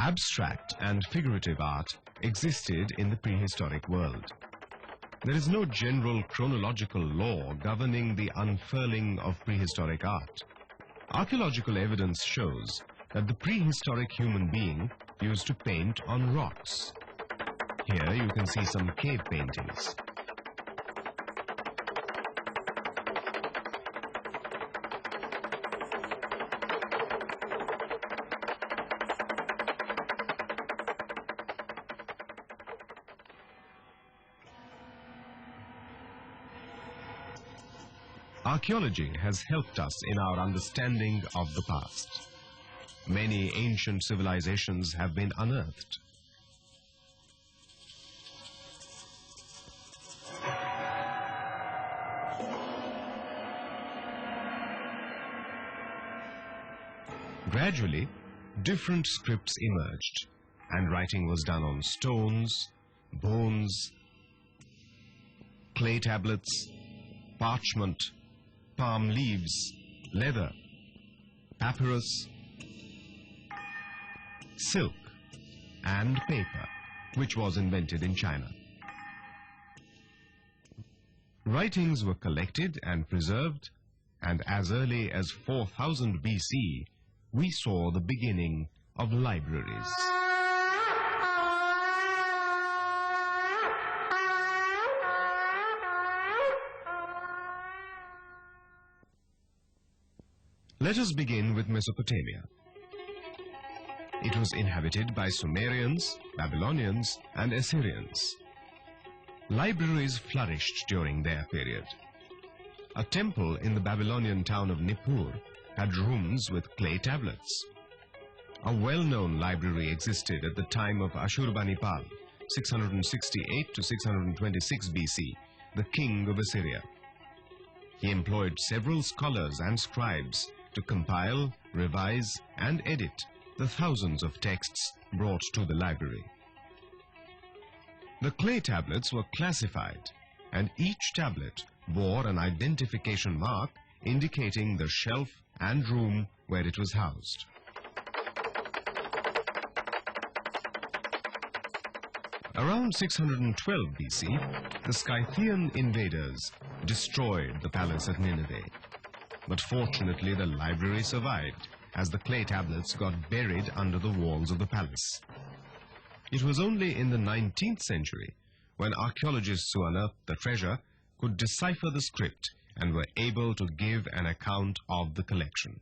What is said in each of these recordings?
Abstract and figurative art existed in the prehistoric world. There is no general chronological law governing the unfurling of prehistoric art. Archaeological evidence shows that the prehistoric human being used to paint on rocks. Here you can see some cave paintings. Archaeology has helped us in our understanding of the past. Many ancient civilizations have been unearthed. Gradually, different scripts emerged, and writing was done on stones, bones, clay tablets, parchment, palm leaves, leather, papyrus, silk, and paper, which was invented in China. Writings were collected and preserved, and as early as 4000 BC, we saw the beginning of libraries. Let us begin with Mesopotamia. It was inhabited by Sumerians, Babylonians, and Assyrians. Libraries flourished during their period. A temple in the Babylonian town of Nippur had rooms with clay tablets. A well-known library existed at the time of Ashurbanipal, 668 to 626 BC, the king of Assyria. He employed several scholars and scribes to compile, revise, and edit the thousands of texts brought to the library. The clay tablets were classified, and each tablet bore an identification mark indicating the shelf and room where it was housed. Around 612 BC, the Scythian invaders destroyed the palace at Nineveh. But fortunately, the library survived, as the clay tablets got buried under the walls of the palace. It was only in the 19th century when archaeologists who unearthed the treasure could decipher the script and were able to give an account of the collection.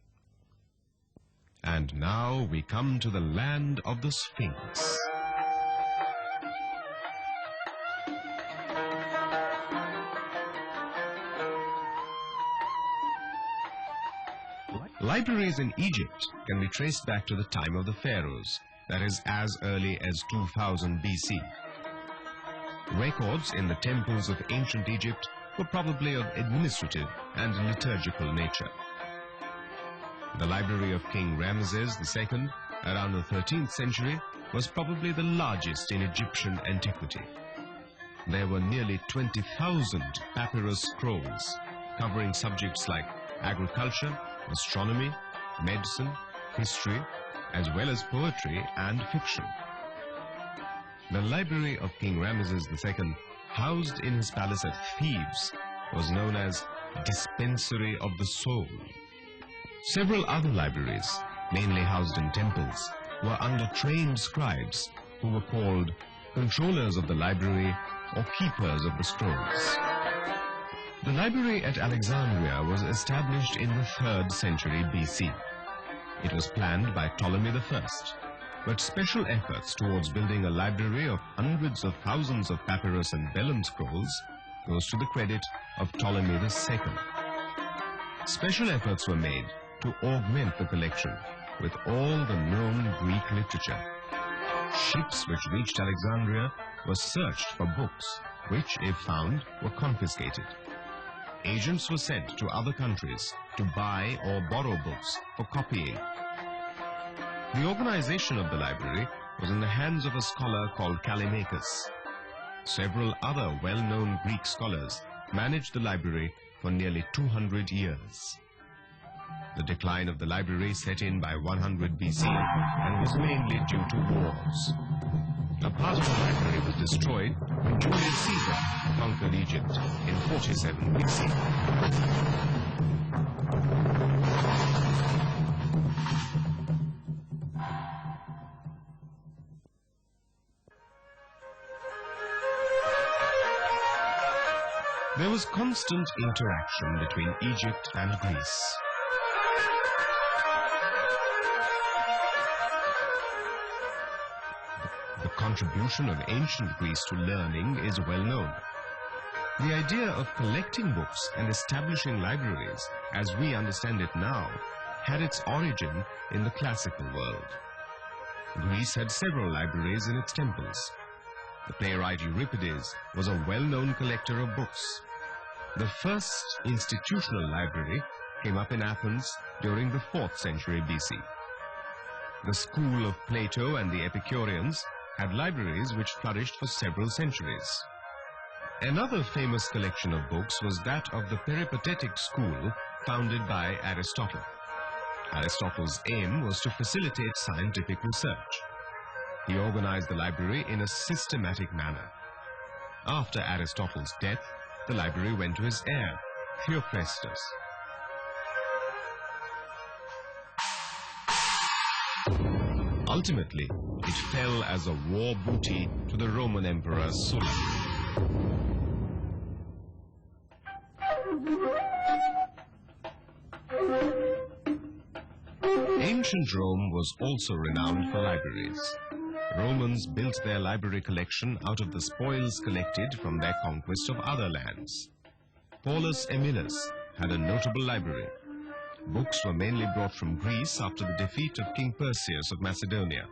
And now we come to the land of the Sphinx. Libraries in Egypt can be traced back to the time of the pharaohs, that is, as early as 2000 BC. Records in the temples of ancient Egypt were probably of administrative and liturgical nature. The library of King Ramesses II, around the 13th century, was probably the largest in Egyptian antiquity. There were nearly 20,000 papyrus scrolls covering subjects like agriculture, astronomy, medicine, history, as well as poetry and fiction. The library of King Ramesses II, housed in his palace at Thebes, was known as Dispensary of the Soul. Several other libraries, mainly housed in temples, were under trained scribes who were called controllers of the library or keepers of the scrolls. The library at Alexandria was established in the 3rd century BC. It was planned by Ptolemy I, but special efforts towards building a library of hundreds of thousands of papyrus and vellum scrolls goes to the credit of Ptolemy II. Special efforts were made to augment the collection with all the known Greek literature. Ships which reached Alexandria were searched for books, which, if found, were confiscated. Agents were sent to other countries to buy or borrow books for copying. The organization of the library was in the hands of a scholar called Callimachus. Several other well-known Greek scholars managed the library for nearly 200 years. The decline of the library set in by 100 BC and was mainly due to wars. A part of the library was destroyed when Julius Caesar conquered Egypt in 47 BC. There was constant interaction between Egypt and Greece. The contribution of ancient Greece to learning is well known. The idea of collecting books and establishing libraries, as we understand it now, had its origin in the classical world. Greece had several libraries in its temples. The playwright Euripides was a well-known collector of books. The first institutional library came up in Athens during the 4th century BC. The school of Plato and the Epicureans had libraries which flourished for several centuries. Another famous collection of books was that of the Peripatetic school founded by Aristotle. Aristotle's aim was to facilitate scientific research. He organized the library in a systematic manner. After Aristotle's death, the library went to his heir, Theophrastus. Ultimately, it fell as a war booty to the Roman Emperor Sulla. Ancient Rome was also renowned for libraries. Romans built their library collection out of the spoils collected from their conquest of other lands. Paulus Emilius had a notable library. Books were mainly brought from Greece after the defeat of King Perseus of Macedonia.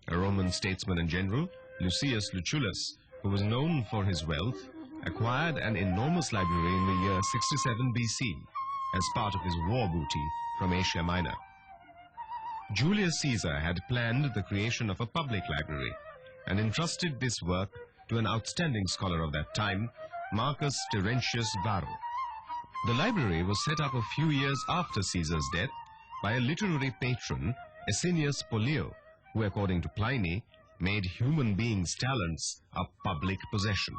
A Roman statesman and general, Lucius Lucullus, who was known for his wealth, acquired an enormous library in the year 67 BC as part of his war booty from Asia Minor. Julius Caesar had planned the creation of a public library and entrusted this work to an outstanding scholar of that time, Marcus Terentius Varro. The library was set up a few years after Caesar's death by a literary patron, Asinius Pollio, who, according to Pliny, made human beings' talents a public possession.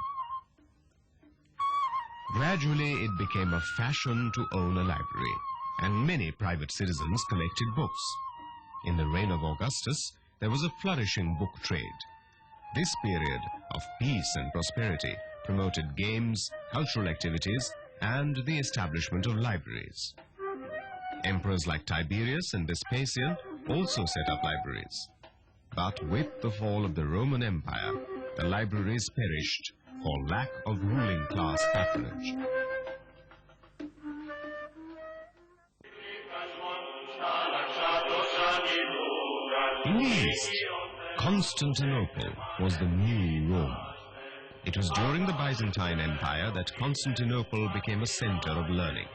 Gradually, it became a fashion to own a library, and many private citizens collected books. In the reign of Augustus, there was a flourishing book trade. This period of peace and prosperity promoted games, cultural activities, and the establishment of libraries. Emperors like Tiberius and Vespasian also set up libraries. But with the fall of the Roman Empire, the libraries perished for lack of ruling class patronage. In the East, Constantinople was the new Rome. It was during the Byzantine Empire that Constantinople became a center of learning.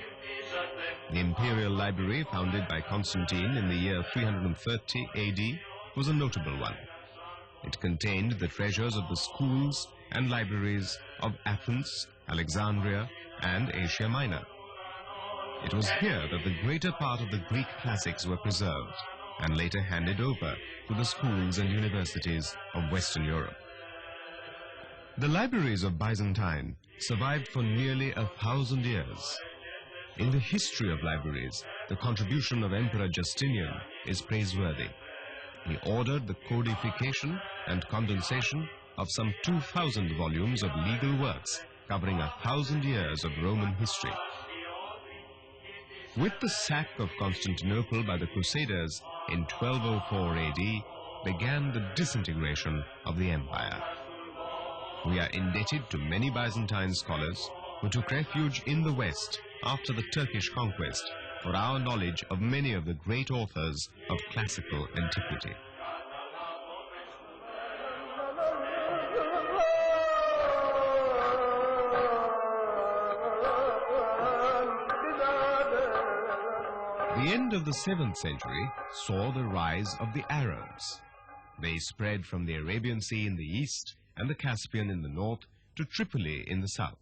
The imperial library, founded by Constantine in the year 330 AD, was a notable one. It contained the treasures of the schools and libraries of Athens, Alexandria, and Asia Minor. It was here that the greater part of the Greek classics were preserved and later handed over to the schools and universities of Western Europe. The libraries of Byzantine survived for nearly 1,000 years. In the history of libraries, the contribution of Emperor Justinian is praiseworthy. He ordered the codification and condensation of some 2,000 volumes of legal works covering 1,000 years of Roman history. With the sack of Constantinople by the Crusaders in 1204 AD began the disintegration of the empire. We are indebted to many Byzantine scholars who took refuge in the West after the Turkish conquest for our knowledge of many of the great authors of classical antiquity. The end of the 7th century saw the rise of the Arabs. They spread from the Arabian Sea in the east and the Caspian in the north to Tripoli in the south.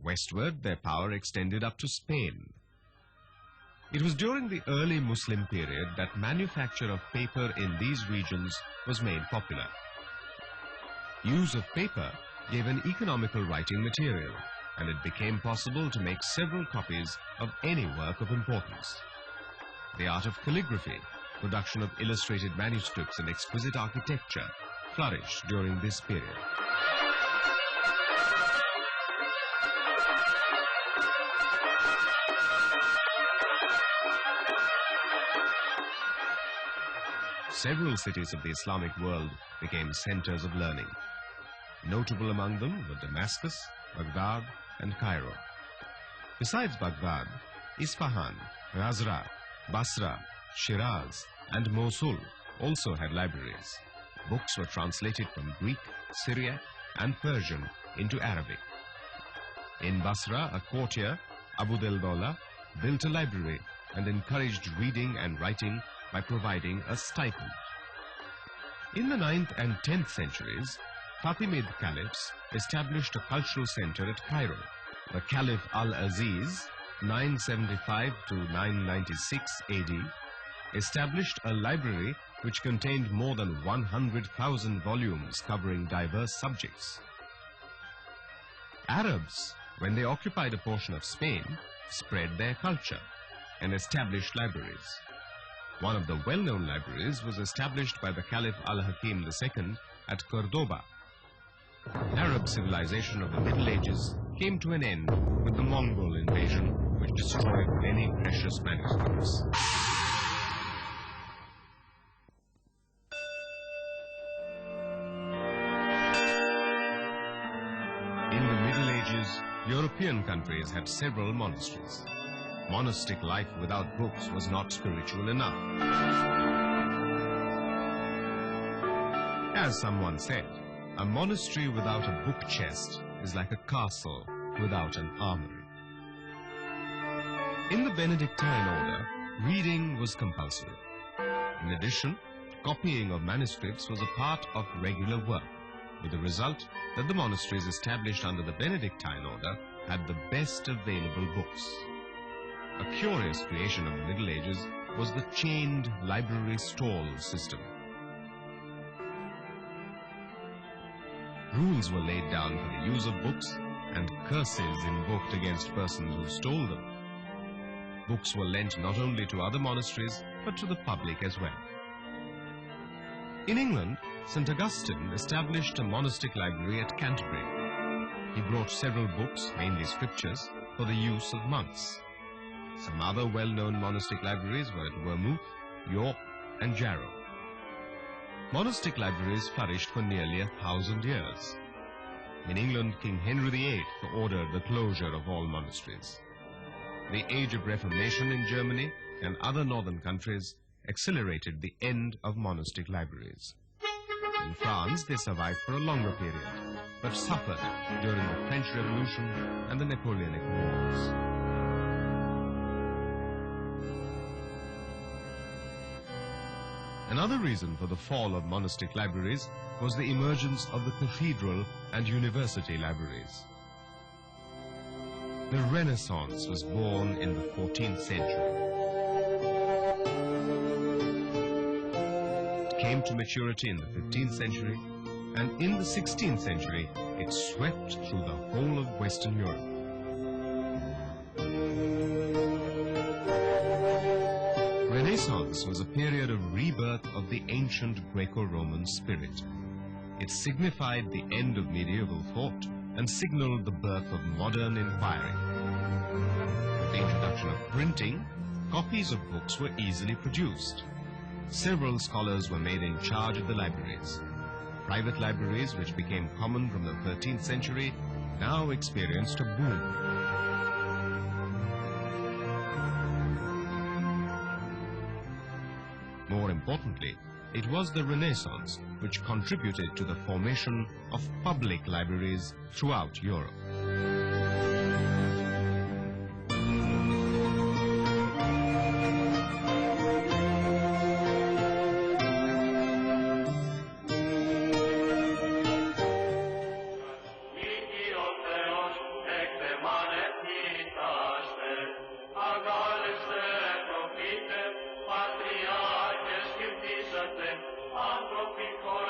Westward, their power extended up to Spain. It was during the early Muslim period that manufacture of paper in these regions was made popular. Use of paper gave an economical writing material, and it became possible to make several copies of any work of importance. The art of calligraphy, production of illustrated manuscripts and exquisite architecture flourished during this period. Several cities of the Islamic world became centers of learning. Notable among them were Damascus, Baghdad, and Cairo. Besides Baghdad, Isfahan, Razra, Basra, Shiraz, and Mosul also had libraries. Books were translated from Greek, Syriac, and Persian into Arabic. In Basra, a courtier, Abu Delbola, built a library and encouraged reading and writing by providing a stipend. In the 9th and 10th centuries, Fatimid caliphs established a cultural center at Cairo. The Caliph Al-Aziz, 975 to 996 AD, established a library which contained more than 100,000 volumes covering diverse subjects. Arabs, when they occupied a portion of Spain, spread their culture and established libraries. One of the well-known libraries was established by the Caliph Al-Hakim II at Cordoba. Arab civilization of the Middle Ages came to an end with the Mongol invasion, which destroyed many precious manuscripts. In the Middle Ages, European countries had several monasteries. Monastic life without books was not spiritual enough. As someone said, a monastery without a book chest is like a castle without an armory. In the Benedictine order, reading was compulsory. In addition, copying of manuscripts was a part of regular work, with the result that the monasteries established under the Benedictine order had the best available books. A curious creation of the Middle Ages was the chained library stall system. Rules were laid down for the use of books, and curses invoked against persons who stole them. Books were lent not only to other monasteries, but to the public as well. In England, St. Augustine established a monastic library at Canterbury. He brought several books, mainly scriptures, for the use of monks. Some other well-known monastic libraries were at Weymouth, York, and Jarrow. Monastic libraries flourished for nearly 1,000 years. In England, King Henry VIII ordered the closure of all monasteries. The Age of Reformation in Germany and other northern countries accelerated the end of monastic libraries. In France, they survived for a longer period, but suffered during the French Revolution and the Napoleonic Wars. Another reason for the fall of monastic libraries was the emergence of the cathedral and university libraries. The Renaissance was born in the 14th century. It came to maturity in the 15th century, and in the 16th century, it swept through the whole of Western Europe. Renaissance was a period of rebirth of the ancient Greco-Roman spirit. It signified the end of medieval thought and signaled the birth of modern inquiry. With the introduction of printing, copies of books were easily produced. Several scholars were made in charge of the libraries. Private libraries, which became common from the 13th century, now experienced a boom. More importantly, it was the Renaissance which contributed to the formation of public libraries throughout Europe. altro piccolo